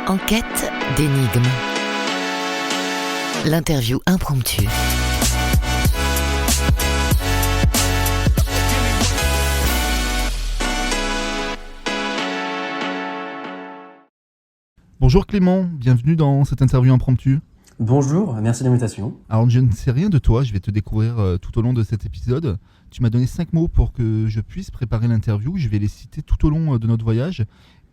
En quête d'énigmes. L'interview impromptue. Bonjour Clément, bienvenue dans cette interview impromptue. Bonjour, merci de l'invitation. Alors je ne sais rien de toi, je vais te découvrir tout au long de cet épisode. Tu m'as donné 5 mots pour que je puisse préparer l'interview, je vais les citer tout au long de notre voyage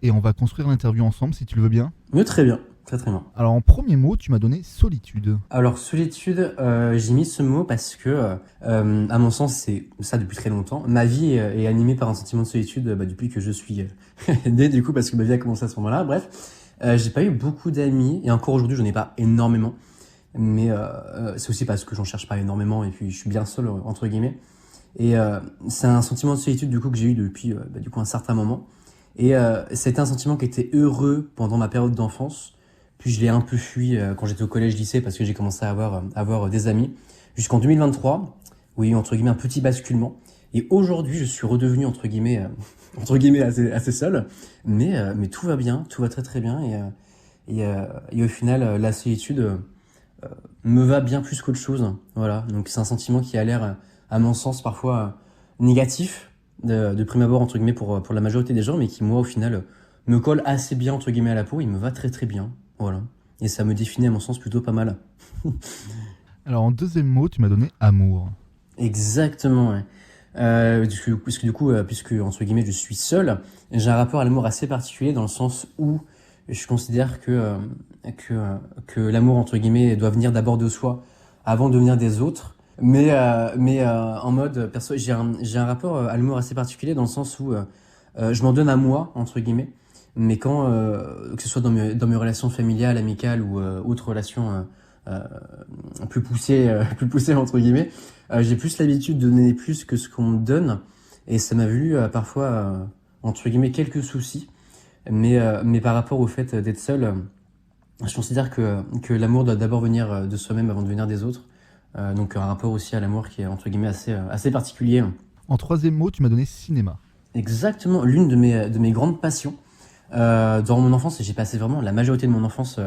et on va construire l'interview ensemble si tu le veux bien. Oui, très bien, très bien. Alors en premier mot, tu m'as donné solitude. Alors solitude, j'ai mis ce mot parce que, à mon sens, c'est ça depuis très longtemps. Ma vie est animée par un sentiment de solitude depuis que je suis né, du coup, parce que ma vie a commencé à ce moment-là. Bref, j'ai pas eu beaucoup d'amis et encore aujourd'hui, j'en ai pas énormément. Mais c'est aussi parce que j'en cherche pas énormément et puis je suis bien seul entre guillemets. Et c'est un sentiment de solitude du coup que j'ai eu depuis du coup un certain moment. Et c'était un sentiment qui était heureux pendant ma période d'enfance. Puis je l'ai un peu fui quand j'étais au collège-lycée parce que j'ai commencé à avoir des amis. Jusqu'en 2023, où il y a eu entre guillemets un petit basculement. Et aujourd'hui, je suis redevenu entre guillemets assez seul. Mais tout va bien, tout va très très bien. Et au final, la solitude me va bien plus qu'autre chose. Voilà. Donc c'est un sentiment qui a l'air, à mon sens, parfois négatif de prime abord entre guillemets pour la majorité des gens, mais qui moi au final me colle assez bien entre guillemets à la peau. Il me va très très bien. Voilà. Et ça me définit à mon sens plutôt pas mal. Alors en deuxième mot, tu m'as donné amour. Exactement. Ouais. Puisque entre guillemets je suis seul, j'ai un rapport à l'amour assez particulier dans le sens où je considère que l'amour entre guillemets doit venir d'abord de soi avant de venir des autres. Mais en mode perso, j'ai un rapport à l'amour assez particulier dans le sens où je m'en donne à moi entre guillemets. Mais quand que ce soit dans mes relations familiales, amicales ou autres relations plus poussées entre guillemets, j'ai plus l'habitude de donner plus que ce qu'on me donne et ça m'a valu parfois entre guillemets quelques soucis. Mais par rapport au fait d'être seul, je considère que l'amour doit d'abord venir de soi-même avant de venir des autres. Donc un rapport aussi à l'amour qui est entre guillemets assez particulier. En troisième mot, tu m'as donné cinéma. Exactement, l'une de mes grandes passions. Dans mon enfance, j'ai passé vraiment la majorité de mon enfance,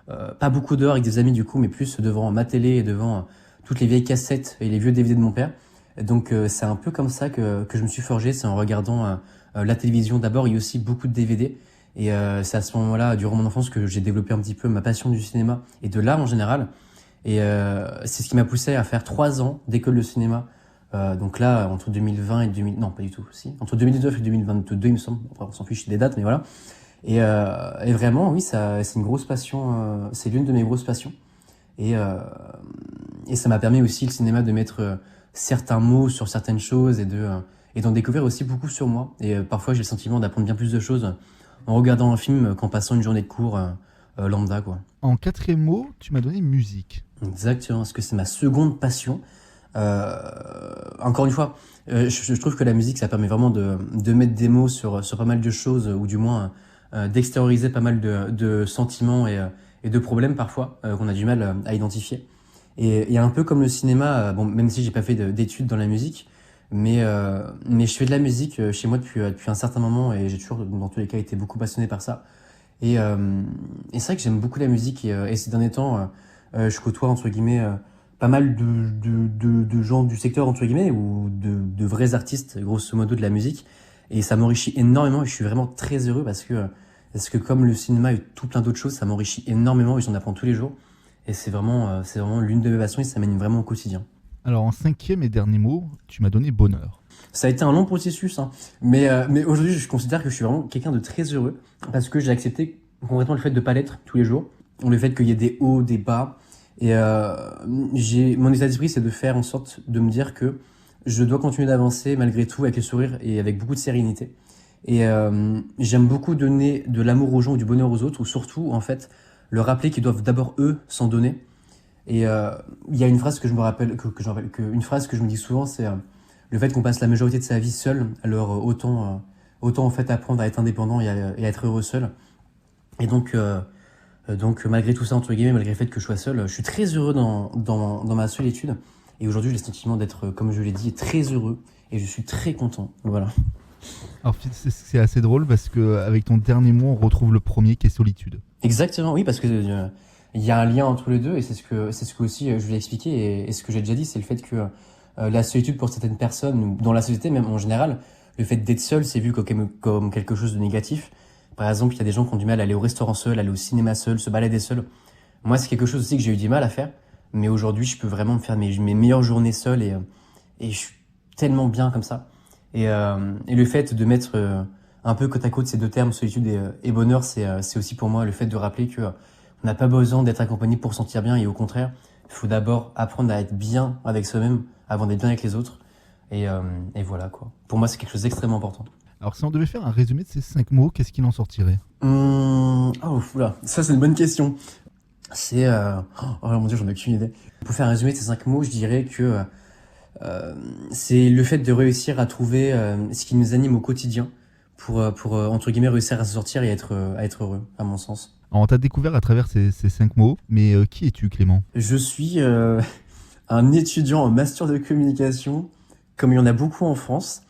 pas beaucoup dehors avec des amis du coup, mais plus devant ma télé et devant toutes les vieilles cassettes et les vieux DVD de mon père. Donc c'est un peu comme ça que je me suis forgé, c'est en regardant la télévision d'abord et aussi beaucoup de DVD. Et c'est à ce moment-là, durant mon enfance, que j'ai développé un petit peu ma passion du cinéma et de l'art en général. Et c'est ce qui m'a poussé à faire 3 ans d'école de cinéma. Donc là, entre 2020 et 2000... Non, pas du tout, si. Entre 2019 et 2022, il me semble. Après, on s'en fiche des dates, mais voilà. Et vraiment, oui, c'est une grosse passion. C'est l'une de mes grosses passions. Et ça m'a permis aussi, le cinéma, de mettre certains mots sur certaines choses et d'en découvrir aussi beaucoup sur moi. Et parfois, j'ai le sentiment d'apprendre bien plus de choses en regardant un film qu'en passant une journée de cours lambda, quoi. En quatrième mot, tu m'as donné musique. Exactement, parce que c'est ma seconde passion. Encore une fois, je trouve que la musique, ça permet vraiment de mettre des mots sur pas mal de choses, ou du moins d'extérioriser pas mal de sentiments et de problèmes parfois qu'on a du mal à identifier. Et un peu comme le cinéma, bon, même si j'ai pas fait d'études dans la musique, mais je fais de la musique chez moi depuis un certain moment et j'ai toujours, dans tous les cas, été beaucoup passionné par ça. Et c'est vrai que j'aime beaucoup la musique et ces derniers temps, je côtoie entre guillemets pas mal de gens du secteur entre guillemets ou de vrais artistes grosso modo de la musique et ça m'enrichit énormément et je suis vraiment très heureux parce que comme le cinéma et tout plein d'autres choses, ça m'enrichit énormément et j'en apprends tous les jours et c'est vraiment l'une de mes passions et ça m'anime vraiment au quotidien. Alors en cinquième et dernier mot, tu m'as donné bonheur. Ça a été un long processus, hein. Mais aujourd'hui, je considère que je suis vraiment quelqu'un de très heureux parce que j'ai accepté concrètement le fait de pas l'être tous les jours, le fait qu'il y ait des hauts, des bas. Et mon état d'esprit, c'est de faire en sorte de me dire que je dois continuer d'avancer malgré tout avec le sourire et avec beaucoup de sérénité. Et j'aime beaucoup donner de l'amour aux gens ou du bonheur aux autres, ou surtout, en fait, leur rappeler qu'ils doivent d'abord eux s'en donner. Et il y a une phrase que je me rappelle, une phrase que je me dis souvent, c'est le fait qu'on passe la majorité de sa vie seul, alors autant en fait apprendre à être indépendant et à être heureux seul. Et donc malgré tout ça entre guillemets, malgré le fait que je sois seul, je suis très heureux dans ma solitude. Et aujourd'hui, j'ai le sentiment d'être, comme je l'ai dit, très heureux et je suis très content. Voilà. Alors c'est assez drôle parce que avec ton dernier mot, on retrouve le premier qui est solitude. Exactement, oui, parce que il y a un lien entre les deux et c'est ce que aussi je voulais expliquer et ce que j'ai déjà dit, c'est le fait que la solitude pour certaines personnes ou dans la société même en général, le fait d'être seul, c'est vu comme quelque chose de négatif. Par exemple, il y a des gens qui ont du mal à aller au restaurant seul, aller au cinéma seul, se balader seul. Moi, c'est quelque chose aussi que j'ai eu du mal à faire, mais aujourd'hui, je peux vraiment me faire mes meilleures journées seul et je suis tellement bien comme ça. Et le fait de mettre un peu côte à côte ces deux termes, solitude et bonheur, c'est aussi pour moi le fait de rappeler que on n'a pas besoin d'être accompagné pour se sentir bien et au contraire, il faut d'abord apprendre à être bien avec soi-même avant d'être bien avec les autres. Et voilà quoi. Pour moi, c'est quelque chose d'extrêmement important. Alors si on devait faire un résumé de ces 5 mots, qu'est-ce qu'il en sortirait? Oh oula, ça c'est une bonne question. C'est oh mon dieu, j'en ai aucune idée. Pour faire un résumé de ces 5 mots, je dirais que c'est le fait de réussir à trouver ce qui nous anime au quotidien pour entre guillemets réussir à se sortir et à être heureux, à mon sens. Alors, on t'a découvert à travers ces 5 mots, mais qui es-tu, Clément? Je suis un étudiant en master de communication, comme il y en a beaucoup en France,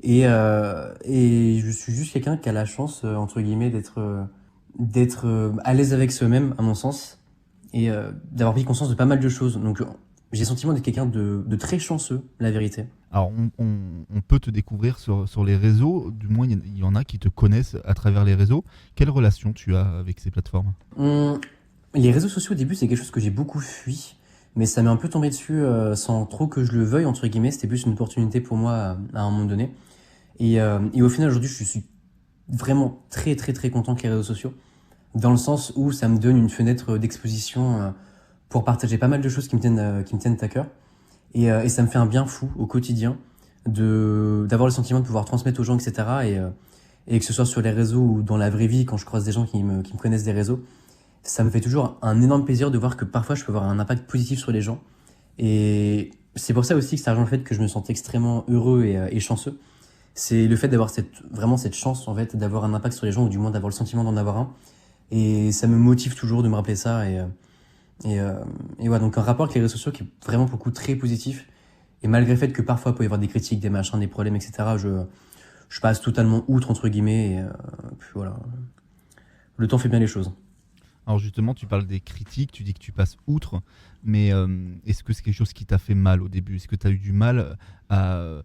et je suis juste quelqu'un qui a la chance entre guillemets d'être à l'aise avec soi-même, à mon sens, et d'avoir pris conscience de pas mal de choses. Donc j'ai le sentiment d'être quelqu'un de très chanceux, la vérité. Alors, on peut te découvrir sur les réseaux, du moins il y en a qui te connaissent à travers les réseaux. Quelle relation tu as avec ces plateformes? Les réseaux sociaux au début c'est quelque chose que j'ai beaucoup fui, mais ça m'est un peu tombé dessus sans trop que je le veuille entre guillemets. C'était plus une opportunité pour moi à un moment donné. Et au final aujourd'hui je suis vraiment très très très content que les réseaux sociaux, dans le sens où ça me donne une fenêtre d'exposition pour partager pas mal de choses qui me tiennent à cœur. Et ça me fait un bien fou au quotidien d'avoir le sentiment de pouvoir transmettre aux gens, etc. Et que ce soit sur les réseaux ou dans la vraie vie, quand je croise des gens qui me connaissent des réseaux, ça me fait toujours un énorme plaisir de voir que parfois je peux avoir un impact positif sur les gens. Et c'est pour ça aussi que ça rejoint le fait que je me sens extrêmement heureux et chanceux. C'est le fait d'avoir vraiment cette chance en fait d'avoir un impact sur les gens, ou du moins d'avoir le sentiment d'en avoir un. Et ça me motive toujours de me rappeler ça. Et ouais, donc un rapport avec les réseaux sociaux qui est vraiment beaucoup très positif. Et malgré le fait que parfois il peut y avoir des critiques, des machins, des problèmes, etc., je passe totalement outre, entre guillemets. Et puis voilà. Le temps fait bien les choses. Alors justement, tu parles des critiques, tu dis que tu passes outre, mais est-ce que c'est quelque chose qui t'a fait mal au début? Est-ce que tu as eu du mal à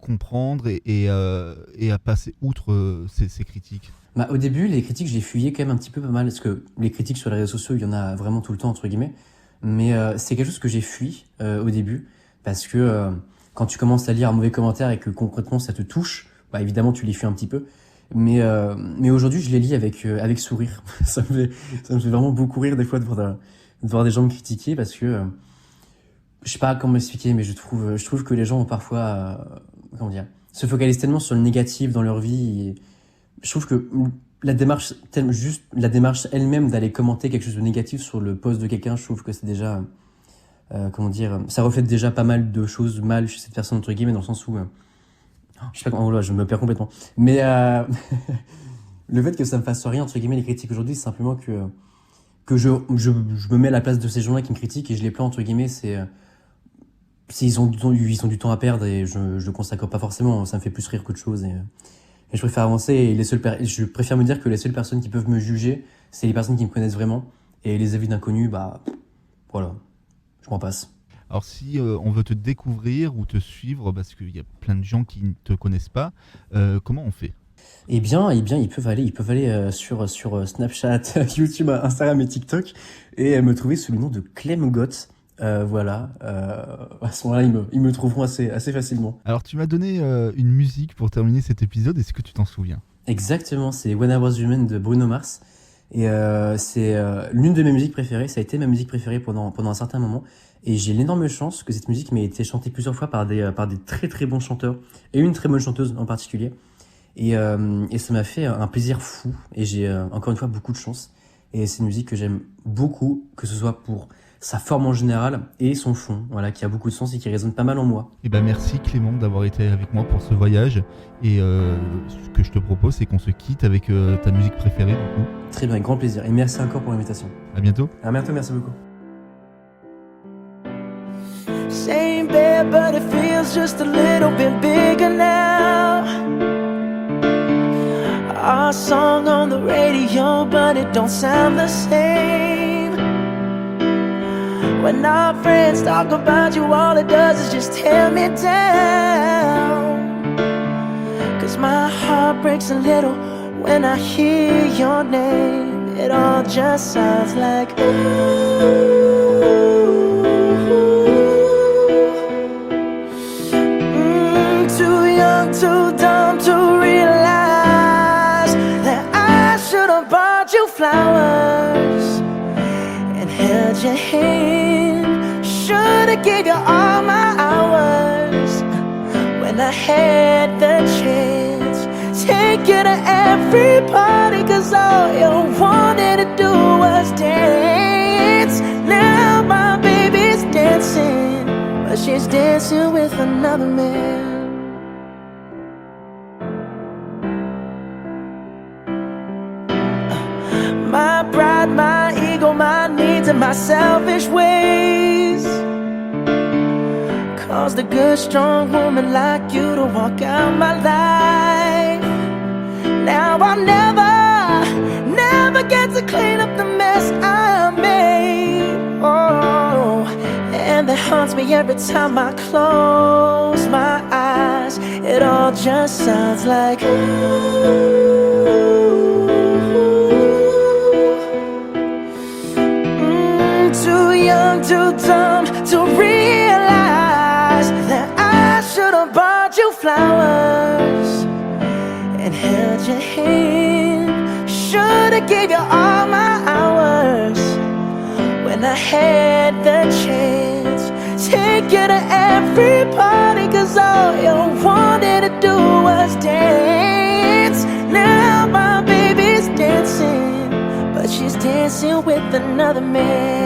comprendre et à passer outre ces critiques? Bah, au début, les critiques, je les fuyais quand même un petit peu pas mal, parce que les critiques sur les réseaux sociaux, il y en a vraiment tout le temps, entre guillemets. Mais c'est quelque chose que j'ai fui au début, parce que quand tu commences à lire un mauvais commentaire et que concrètement ça te touche, bah évidemment tu les fuis un petit peu. Mais aujourd'hui, je les lis avec sourire. Ça me fait vraiment beaucoup rire des fois de voir des gens me critiquer, parce que je sais pas comment m'expliquer, mais je trouve que les gens ont parfois comment dire, se focalisent tellement sur le négatif dans leur vie. Et je trouve que la démarche elle-même d'aller commenter quelque chose de négatif sur le post de quelqu'un, je trouve que c'est déjà comment dire, ça reflète déjà pas mal de choses mal chez cette personne, entre guillemets, dans le sens où je sais pas comment, oh là, je me perds complètement. Mais le fait que ça me fasse rien, entre guillemets, les critiques aujourd'hui, c'est simplement que je me mets à la place de ces gens-là qui me critiquent et je les plains, entre guillemets. Ils ont du temps à perdre et je le consacre pas forcément. Ça me fait plus rire qu'autre chose et je préfère avancer. Et je préfère me dire que les seules personnes qui peuvent me juger, c'est les personnes qui me connaissent vraiment. Et les avis d'inconnus, bah voilà, je m'en passe. Alors si on veut te découvrir ou te suivre, parce qu'il y a plein de gens qui ne te connaissent pas, comment on fait? Eh bien, ils peuvent aller sur Snapchat, YouTube, Instagram et TikTok et me trouver sous le nom de Clem Gott. Voilà. À ce moment-là, ils me trouveront assez facilement. Alors tu m'as donné une musique pour terminer cet épisode, est-ce que tu t'en souviens? Exactement, c'est When I Was Human de Bruno Mars. Et c'est l'une de mes musiques préférées. Ça a été ma musique préférée pendant un certain moment. Et j'ai l'énorme chance que cette musique m'ait été chantée plusieurs fois par des très très bons chanteurs et une très bonne chanteuse en particulier. Et ça m'a fait un plaisir fou. Et j'ai encore une fois beaucoup de chance. Et c'est une musique que j'aime beaucoup, que ce soit pour sa forme en général et son fond, voilà, qui a beaucoup de sens et qui résonne pas mal en moi. Eh ben merci Clément d'avoir été avec moi pour ce voyage. Et ce que je te propose, c'est qu'on se quitte avec ta musique préférée du coup. Très bien, avec grand plaisir. Et merci encore pour l'invitation. À bientôt. À bientôt, merci beaucoup. Same bed, but it feels just a little bit bigger now. Our song on the the radio, but it don't sound the same. When our friends talk about you, all it does is just tear me down. 'Cause my heart breaks a little when I hear your name. It all just sounds like ooh. Too young, too dumb to realize that I should have bought you flowers and held your hand. Should have gave you all my hours when I had the chance. Take you to every party, 'cause all you wanted to do was dance. Now my baby's dancing, but she's dancing with another man. My pride, my ego, my needs, and my selfish ways caused a good, strong woman like you to walk out my life. Now I'll never get to clean up the mess I made. Oh, and that haunts me every time I close my eyes. It all just sounds like ooh. Too young, too dumb to realize that I should have bought you flowers and held your hand. Should have gave you all my hours when I had the chance. Take you to every party, 'cause all you wanted to do was dance. Now my baby's dancing, but she's dancing with another man.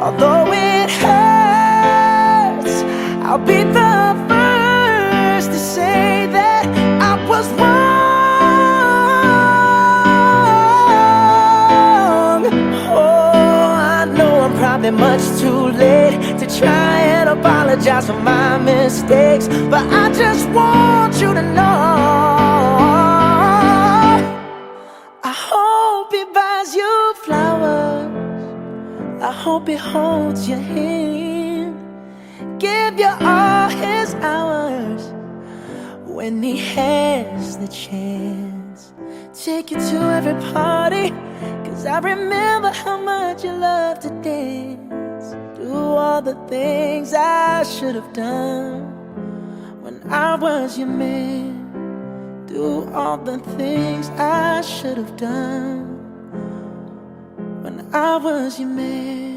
Although it hurts, I'll be the first to say that I was wrong. Oh, I know I'm probably much too late to try and apologize for my mistakes, but I just want you to know I hope he buys you flowers. I hope he holds your hand, give you all his hours when he has the chance. Take you to every party, 'cause I remember how much you loved to dance. Do all the things I should have done when I was your man. Do all the things I should have done when I was your man.